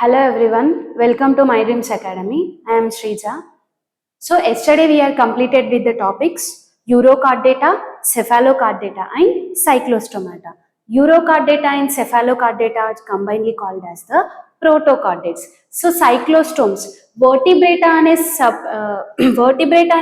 Hello everyone, welcome to My Dreams Academy. I am Shrija. So yesterday we are completed with the topics Urochordata, Cephalochordata and Cyclostomata. Urochordata and Cephalochordata are combinedly called as the protochordates. So cyclostomes, vertebrata and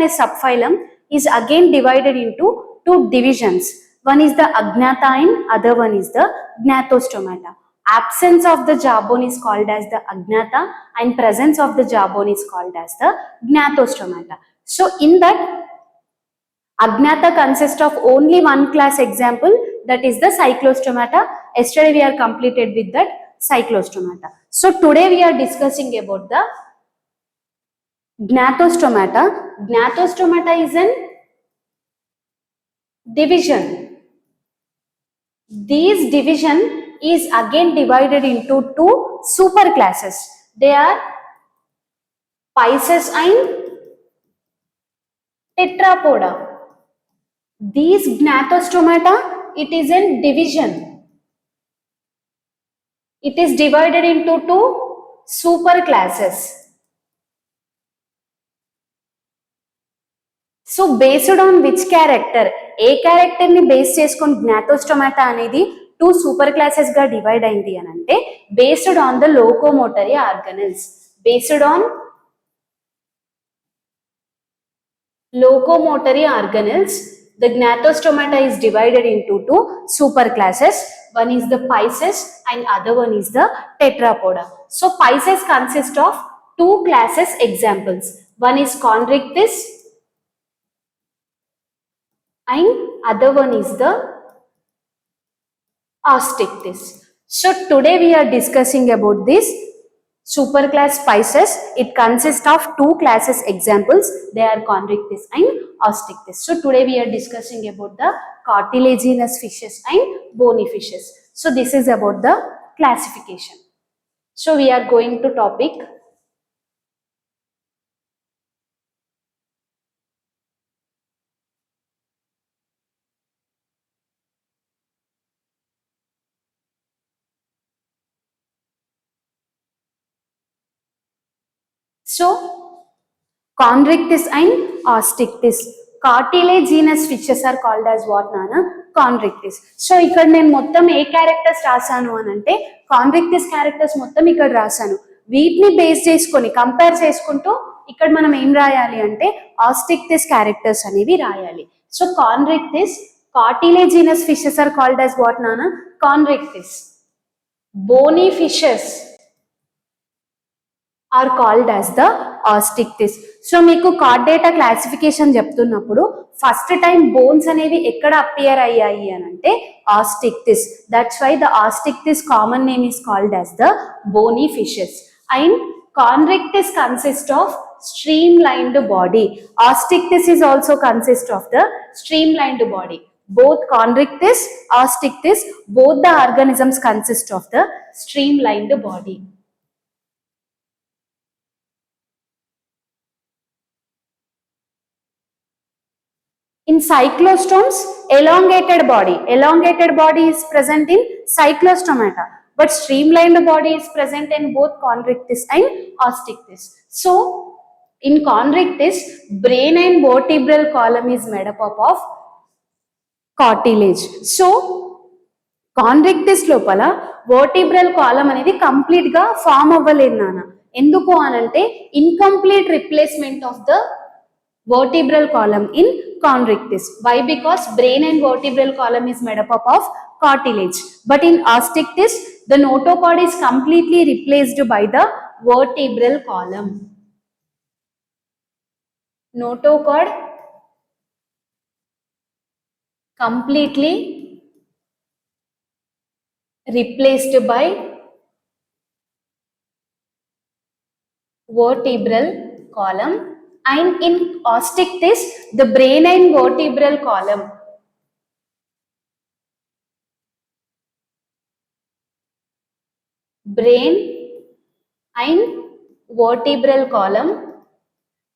a subphylum is again divided into two divisions. One is the Agnatha and other one is the Gnathostomata. Absence of the jawbone is called as the Agnatha and presence of the jawbone is called as the Gnathostomata. So in that, Agnatha consists of only one class example, that is the Cyclostomata. Yesterday we are completed with that Cyclostomata. So today we are discussing about the Gnathostomata. Gnathostomata is an division. These division is again divided into two super classes. They are Pisces and Tetrapoda. These Gnathostomata, it is a division. It is divided into two super classes. So based on which character, A character ని base చేసుకొని జ్ఞాతోస్టోమాటా అనేది two super classes గా divide అయింది అని అంటే based on the locomotory organelles. Based on locomotory organelles, the Gnathostomata is divided into two super classes. One is the Pisces and other one is the Tetrapoda. So Pisces consist of two classes examples. One is Chondrichthyes and other one is the Osteichthyes. So today we are discussing about this superclass Pisces. It consists of two classes examples. They are Chondrichthyes and Osteichthyes. So today we are discussing about the cartilaginous fishes and bony fishes. So this is about the classification. So we are going to topic So, Chondrichthyes and Osteichthyes. Cartilaginous fishes are called as what, Nana? Chondrichthyes. So, ఇక్కడ నేను మొత్తం ఏ characters రాసాను అని అంటే Chondrichthyes characters మొత్తం ఇక్కడ రాసాను. వీటిని బేస్ చేసుకొని కంపేర్ చేసుకుంటూ ఇక్కడ మనం ఏం రాయాలి అంటే Osteichthyes క్యారెక్టర్స్ అనేవి రాయాలి. So Chondrichthyes, cartilaginous fishes are called as what, Nana? Chondrichthyes. Bony fishes are called as the Osteichthyes. So మీకు కార్డేటా క్లాసిఫికేషన్ చెప్తున్నప్పుడు ఫస్ట్ టైం బోన్స్ అనేవి ఎక్కడ అపియర్ అయ్యాయి అని అంటే Osteichthyes. That's why the Osteichthyes common name is called as the bony fishes. And Chondrichthyes consist of streamlined body. Osteichthyes is also consist of the streamlined body. Both Chondrichthyes, Osteichthyes, both the organisms consist of the streamlined body. In cyclostomes, elongated body is present in Cyclostomata, but streamlined body is present in both Chondrichthyes and Osteichthyes. So, in Chondrichthyes, brain and vertebral column is made up of cartilage. So, Chondrichthyes లోపల vertebral column అనేది complete గా form అవ్వలేదు నాన్న. ఎందుకు అనంటే incomplete replacement of the vertebral column in Chondrichthyes. Why? Because brain and vertebral column is made up of cartilage. But in Osteichthyes, the notochord is completely replaced by the vertebral column. Notochord completely replaced by vertebral column. And in Osteichthyes, the brain and vertebral column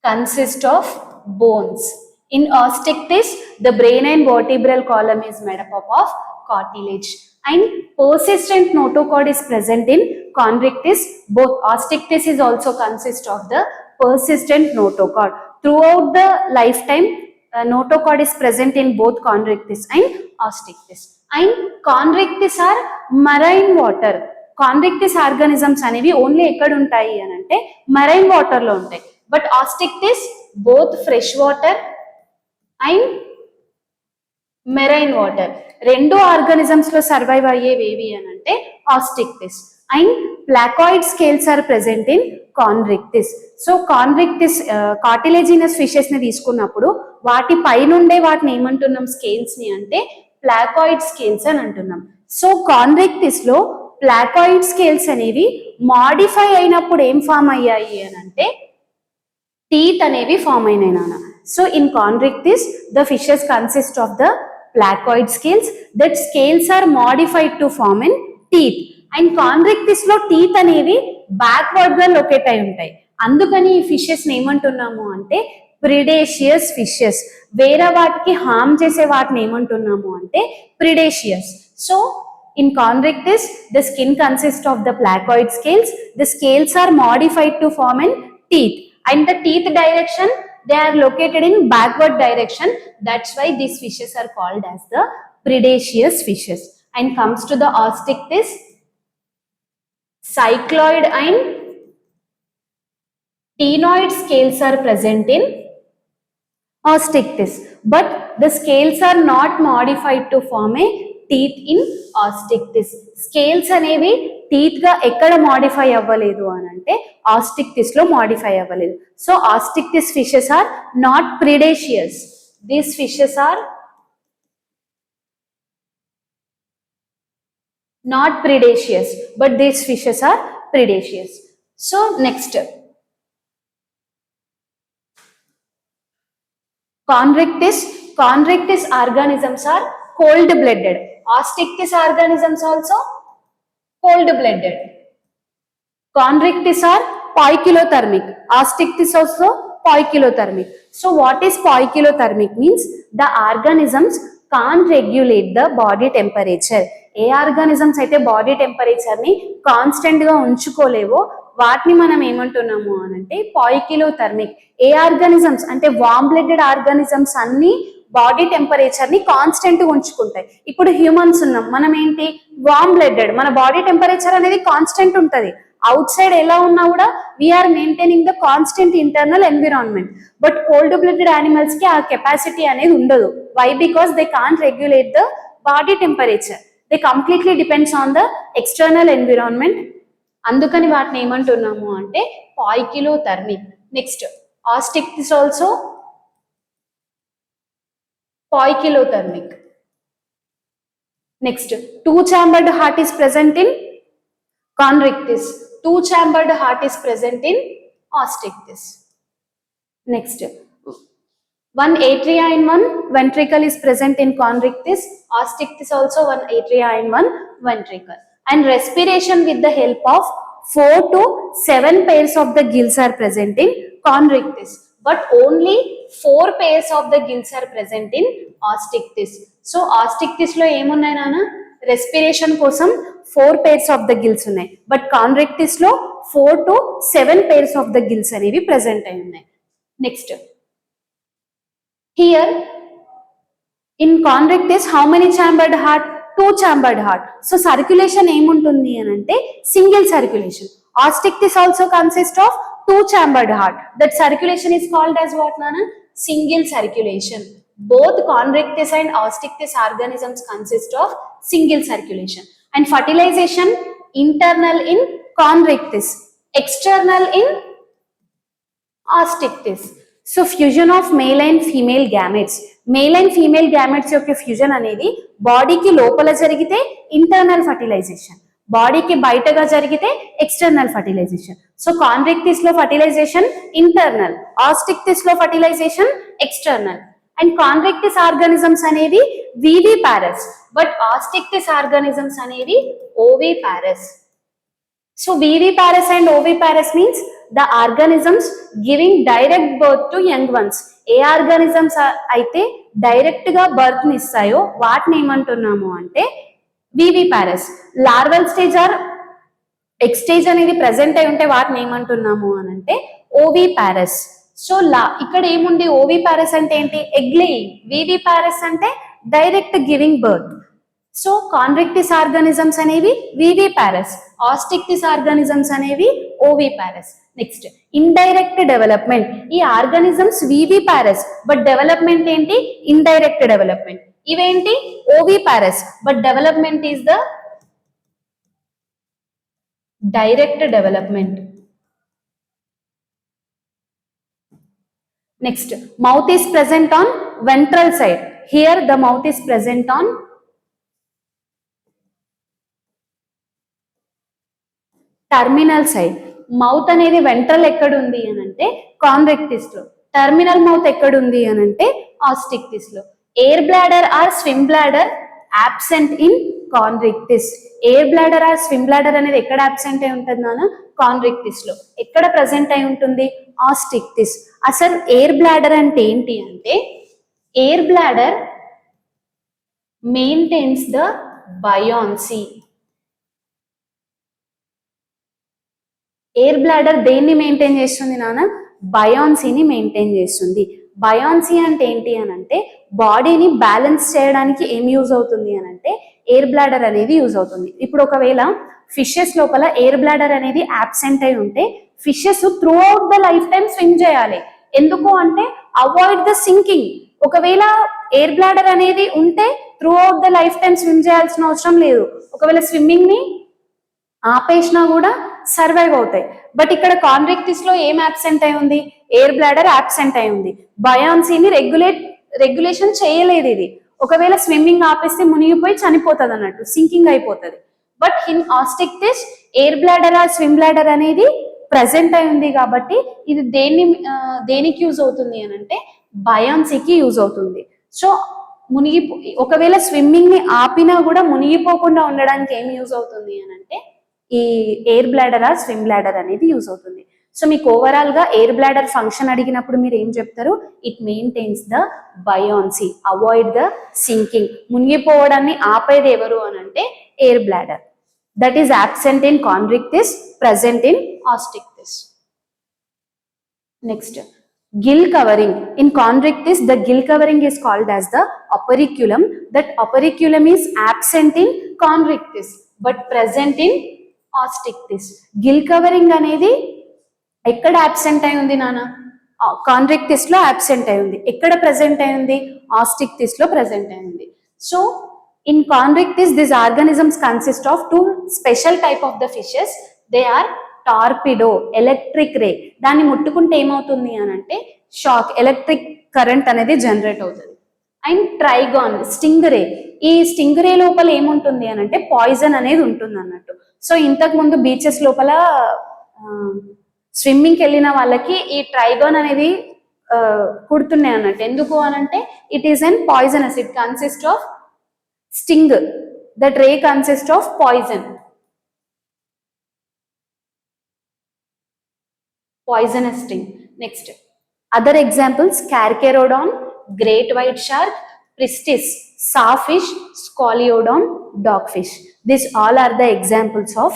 consist of bones. In Osteichthyes, the brain and vertebral column is made up of cartilage. And persistent notochord is present in chondrichthyes. Both osteichthyes is also consist of the persistent notochord. Throughout the lifetime, notochord is present in both chondrichthyes and osteichthyes. And chondrichthyes are marine water. Chondrichthyes organisms అనేవి only ఎక్కడ ఉంటాయి అని అంటే marine water లో ఉంటాయి. But osteichthyes both fresh water and marine water రెండు organisms లో survive అయ్యేవేవి అని అంటే osteichthyes. And placoid scales are present in chondrichthyes. So chondrichthyes cartilaginous fishes ని తీసుకున్నప్పుడు వాటి పైనుండే వాటిని ఏమంటున్నాం స్కేల్స్ ని అంటే ప్లాకాయిడ్ స్కేల్స్ అని అంటున్నాం. సో కాండ్రిక్టిస్ లో ప్లాకాయిడ్ స్కేల్స్ అనేవి మాడిఫై అయినప్పుడు ఏం ఫామ్ అయ్యాయి అని అంటే టీత్ అనేవి ఫామ్ అయినాయి నాన్న. So in chondrichthyes the fishes consist of the placoid scales. That scales are modified to form in teeth. And chondrichthyes లో టీత్ అనేవి బ్యాక్వర్డ్ గా లొకేట్ అయి ఉంటాయి. అందుకని ఈ ఫిషెస్ ఏమంటున్నాము అంటే ప్రిడేషియస్ ఫిషెస్. వేరే వాటికి హార్మ్ చేసే వాటిని ఏమంటున్నాము అంటే predacious. So in chondrichthyes the skin consists of the placoid scales. The scales are modified to form in teeth. And the teeth direction, they are located in backward direction. That's why these fishes are called as the predaceous fishes. And comes to the osteichthyes, cycloid and ctenoid scales are present in osteichthyes, but the scales are not modified to form a teeth in osteichthyes. Scales అనేవి teeth గా ఎక్కడ modify అవ్వలేదు అని అంటే Osteichthyes లో modify అవ్వలేదు. So osteichthyes fishes are not predacious. These fishes are not predacious but these fishes are predacious. So next chondrichthyes organisms are cold blooded. Osteichthyes organisms also cold blooded. Chondrichthyes are poikilothermic. Osteichthyes also poikilothermic. So what is poikilothermic means? The organisms can't regulate the body temperature. A organisms అయితే body temperature ని constant గా ఉంచుకోలేవో వాటిని మనం ఏమంటున్నాము అని అంటే పాయికిలోథర్మిక్. ఏ organisms అంటే warm blooded organisms అన్ని బాడీ టెంపరేచర్ ని కాన్స్టెంట్ గా ఉంచుకుంటాయి. ఇప్పుడు హ్యూమన్స్ ఉన్నాం, మనం ఏంటి వామ్ బ్లడెడ్, మన బాడీ టెంపరేచర్ అనేది కాన్స్టెంట్ ఉంటది. అవుట్ సైడ్ ఎలా ఉన్నా కూడా we are maintaining the constant internal environment. But cold blooded animals కి ఆ కెపాసిటీ అనేది ఉండదు. Why? Because they can't regulate the body temperature. They completely depends on the external environment. అందుకని వాటిని ఏమంటున్నాము అంటే poikilothermic. Next osteichthyes also poikilothermic. Next, two-chambered heart is present in chondrichthyes. Two-chambered heart is present in osteichthyes. Next, one atria and one ventricle is present in chondrichthyes. Osteichthyes also one atria and one ventricle. And respiration with the help of 4 to 7 pairs of the gills are present in chondrichthyes. But only 4 pairs of the gills are present in osteichthyes. So osteichthyes లో ఏమున్నాయి నాన్న? Respiration కోసం 4 pairs of the gills ఉన్నాయి. But chondrichthyes లో 4 to 7 pairs of the gills అనేవి present అయి ఉన్నాయి. Next here in chondrichthyes how many chambered heart? 2 chambered heart. So circulation ఏముంటుంది అని అంటే single circulation. Osteichthyes also consist of 2 chambered heart. That circulation is called as what nana? Single circulation. Both chondrichthyes and osteichthyes organisms consist of single circulation. And fertilization internal in chondrichthyes, external in osteichthyes. So fusion of male and female gametes. Male and female gametes యొక్క fusion అనేది బాడీకి లోపల జరిగితే internal fertilization, బాడీకి బయటగా జరిగితే external fertilization. So chondrichthyes లో fertilization internal, osteichthyes లో fertilization external. And chondrichthyes organisms అనేవి viviparous, బట్ osteichthyes ఆర్గానిజమ్స్ అనేవి oviparous. So viviparous and oviparous means the organisms giving direct birth to young ones. ఏ organisms అయితే direct గా birth ని ఇస్తాయో వాటిని ఏమంటున్నాము అంటే viviparous. Larval stage or egg stage అనేది ప్రెసెంట్ అయి ఉంటే వాటిని ఏమంటున్నాము అని అంటే ఓవిపారస్. సో ఇక్కడ ఏముంది, ఓవిపారస్ అంటే ఏంటి, ఎగ్ లేయింగ్. వివిపారస్ అంటే డైరెక్ట్ గివింగ్ బర్త్. సో కాన్విక్టిస్ ఆర్గానిజమ్స్ అనేవి వివిపారస్, ఆస్టిక్టిస్ ఆర్గానిజమ్స్ అనేవి ఓవిపారస్. Next indirect development. ఈ ఆర్గానిజమ్స్ వివిపారస్ బట్ డెవలప్మెంట్ ఏంటి, ఇండైరెక్ట్ డెవలప్మెంట్. ఇవేంటి oviparous but development is the direct development. Next, mouth is present on ventral side. Here the mouth is present on terminal side. Mouth అనేది ventral ఎక్కడుంది అని అంటే కాన్వెక్టిస్ లో, terminal mouth ఎక్కడుంది అని అంటే ఆస్టిక్టిస్ లో. Air bladder or swim bladder absent in conrictis. Air bladder or swim bladder అనేది ఎక్కడ అబ్సెంట్ అయి ఉంటుంది నాన్న, కాన్రిక్టిస్ లో. ఎక్కడ ప్రజెంట్ అయి ఉంటుంది, ఆస్టిక్టిస్. అసలు ఎయిర్ బ్లాడర్ అంటే ఏంటి అంటే, air bladder maintains the buoyancy. Air bladder దేన్ని మెయింటైన్ చేస్తుంది నాన్న, బయాన్సీని మెయింటైన్ చేస్తుంది. బయాన్సీ అంటే ఏంటి అని అంటే బాడీని బ్యాలెన్స్ చేయడానికి ఏం యూజ్ అవుతుంది అని అంటే ఎయిర్ బ్లాడర్ అనేది యూజ్ అవుతుంది. ఇప్పుడు ఒకవేళ ఫిషెస్ లోపల ఎయిర్ బ్లాడర్ అనేది అబ్సెంట్ అయి ఉంటే fishes through out the life time swim చేయాలి. ఎందుకు అంటే అవాయిడ్ ద సింకింగ్. ఒకవేళ ఎయిర్ బ్లాడర్ అనేది ఉంటే through out the life time swim చేయాల్సిన అవసరం లేదు. ఒకవేళ స్విమ్మింగ్ ని ఆపేసినా కూడా సర్వైవ్ అవుతాయి. బట్ ఇక్కడ కాన్వెక్టిస్ లో ఏం అబ్సెంట్ అయి ఉంది, ఎయిర్ బ్లాడర్ అబ్సెంట్ అయి ఉంది. బయాన్సీని రెగ్యులేషన్ చేయలేదు ఇది. ఒకవేళ స్విమ్మింగ్ ఆపేస్తే మునిగిపోయి చనిపోతుంది అన్నట్టు, సింకింగ్ అయిపోతుంది. బట్ ఇన్ ఆస్టిక్టిస్ ఎయిర్ బ్లాడర్ ఆ స్విమ్ బ్లాడర్ అనేది ప్రెసెంట్ అయి ఉంది కాబట్టి ఇది దేనికి యూజ్ అవుతుంది అని అంటే బయాన్సీకి యూజ్ అవుతుంది. సో ఒకవేళ స్విమ్మింగ్ ని ఆపినా కూడా మునిగిపోకుండా ఉండడానికి ఏం యూజ్ అవుతుంది అని అంటే ఈ ఎయిర్ బ్లాడర్ ఆ స్విమ్ బ్లాడర్ అనేది యూజ్ అవుతుంది. సో మీకు ఓవరాల్ గా ఎయిర్ బ్లాడర్ ఫంక్షన్ అడిగినప్పుడు మీరు ఏం చెప్తారు, it maintains the buoyancy, avoid the sinking. మునిగిపోవడాన్ని ఆపేది ఎవరు అని అంటే air bladder. That is absent in కాన్విక్టిస్, present in osteichthyes. Next gill covering. In conrictis the gill covering is called as the operculum. That operculum is absent in conrictis but present in osteichthyes. Gill covering అనేది ఎక్కడ absent అయి ఉంది నాన్న, కాన్రిక్టిస్ లో absent అయి ఉంది. ఎక్కడ ప్రెసెంట్ అయి ఉంది, ఆస్టిక్టిస్ లో ప్రెసెంట్ అయి ఉంది. So in chondrichthyes this organisms consist of two special type of the fishes. They are torpedo, electric ray. దాన్ని ముట్టుకుంటే ఏమవుతుంది అని అంటే షాక్, ఎలక్ట్రిక్ కరెంట్ అనేది జనరేట్ అవుతుంది. And trygon, sting ray. ఈ స్టింగ్ రే లోపల ఏముంటుంది అని అంటే పాయిజన్ అనేది ఉంటుంది అన్నట్టు. సో ఇంతకు ముందు బీచెస్ లోపల స్విమ్మింగ్కి వెళ్ళిన వాళ్ళకి ఈ ట్రైగాన్ అనేది కుడుతున్నాయి అన్నట్టు. ఎందుకు అనంటే it is an poisonous, it consist of sting. That ray consist of poison, poisonous sting. Next, other examples: Carcharodon, great white shark, Pristis, sawfish, Scoliodon, dogfish. These all are the examples of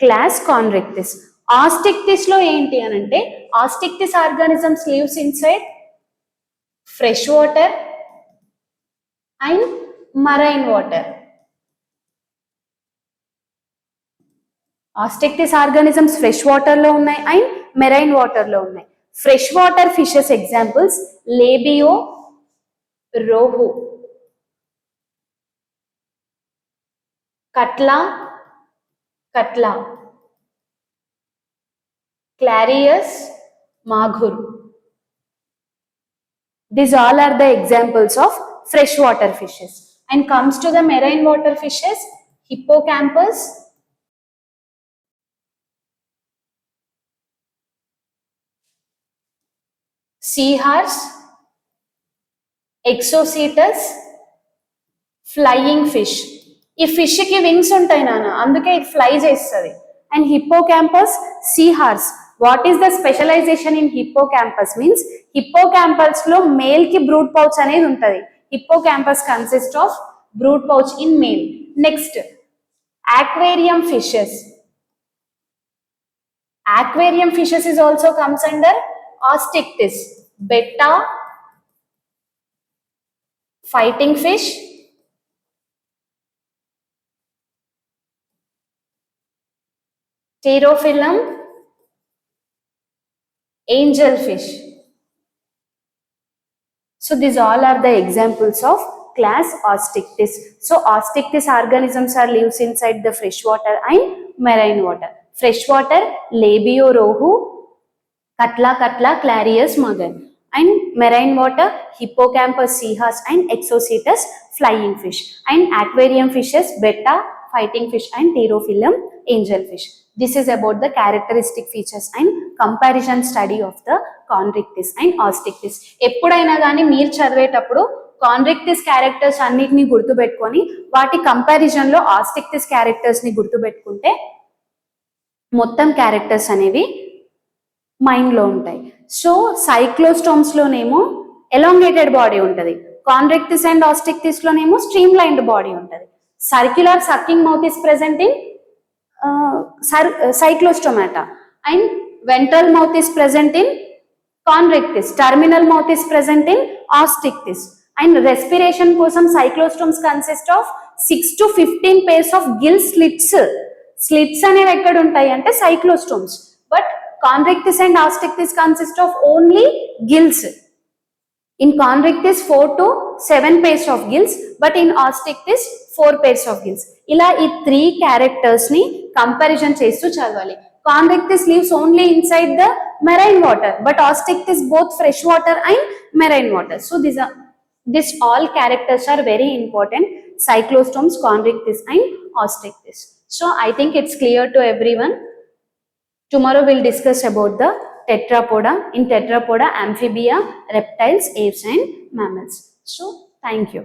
class Conrictis. Ostictis lo enti anante Ostictis organisms lives inside fresh water and marine water. Ostictis organisms fresh water lo unnai and marine water లో ఉన్నాయి. Fresh water fishes examples labeo, rohu, catla, clarias, magur. These all are the examples of freshwater fishes. And comes to the marine water fishes, hippocampus, seahorse, exocoetus, flying fish. ఈ fish కి wings ఉంటాయి నాన్న, అందుకే ఇది fly చేస్తుంది. And hippocampus, seahorse, What is the specialization in hippocampus means hippocampus లో male కి brood pouch అనేది ఉంటది. Hippocampus consists of brood pouch in male. Next, aquarium fishes. Aquarium fishes is also comes under Osteichthyes. Betta, fighting fish, pterophyllum, angelfish. So these all are the examples of class Osteichthyes. So Osteichthyes organisms are lives inside the freshwater and marine water. Freshwater, Labio rohu, Catla catla, Clarius magan. And marine water, Hippocampus seahorse and Exocetus flying fish. And aquarium fishes, Betta, fighting fish and Pterophyllum angelfish. This is about the characteristic features and comparison study of the Chondrichthyes and Osteichthyes. ఎప్పుడైనా కానీ మీరు చదివేటప్పుడు Chondrichthyes characters అన్నిటిని గుర్తుపెట్టుకొని వాటి comparison లో Osteichthyes characters ని గుర్తుపెట్టుకుంటే మొత్తం క్యారెక్టర్స్ అనేవి మైండ్ లో ఉంటాయి. సో సైక్లోస్టోమ్స్ లోనేమో ఎలాంగేటెడ్ బాడీ ఉంటుంది, Chondrichthyes అండ్ Osteichthyes లోనేమో స్ట్రీమ్ లైన్డ్ బాడీ ఉంటుంది. Circular sucking mouth is present in cyclostomata and ventral mouth is present in Chondrichthyes. Terminal mouth is present in Osteichthyes. And respiration kosam cyclostomes consist of 6 to 15 pairs of gill slits. Slits అనేవి ఎక్కడ ఉంటాయి అంటే cyclostomes. But Chondrichthyes and Osteichthyes consist of only gills. In Chondrichthyes 4 to 7 pairs of gills, but in Osteichthyes 4 pairs of gills. ఇలా ఈ 3 characters ని comparison చేస్తూ చదవాలి. Chondrichthyes lives only inside the marine water, but Osteichthyes both fresh water and marine water. So these all characters are very important. Cyclostomes, Chondrichthyes and Osteichthyes. So I think it's clear to everyone. Tomorrow we'll discuss about the tetrapoda. In tetrapoda, amphibia, reptiles, apes and mammals. So thank you.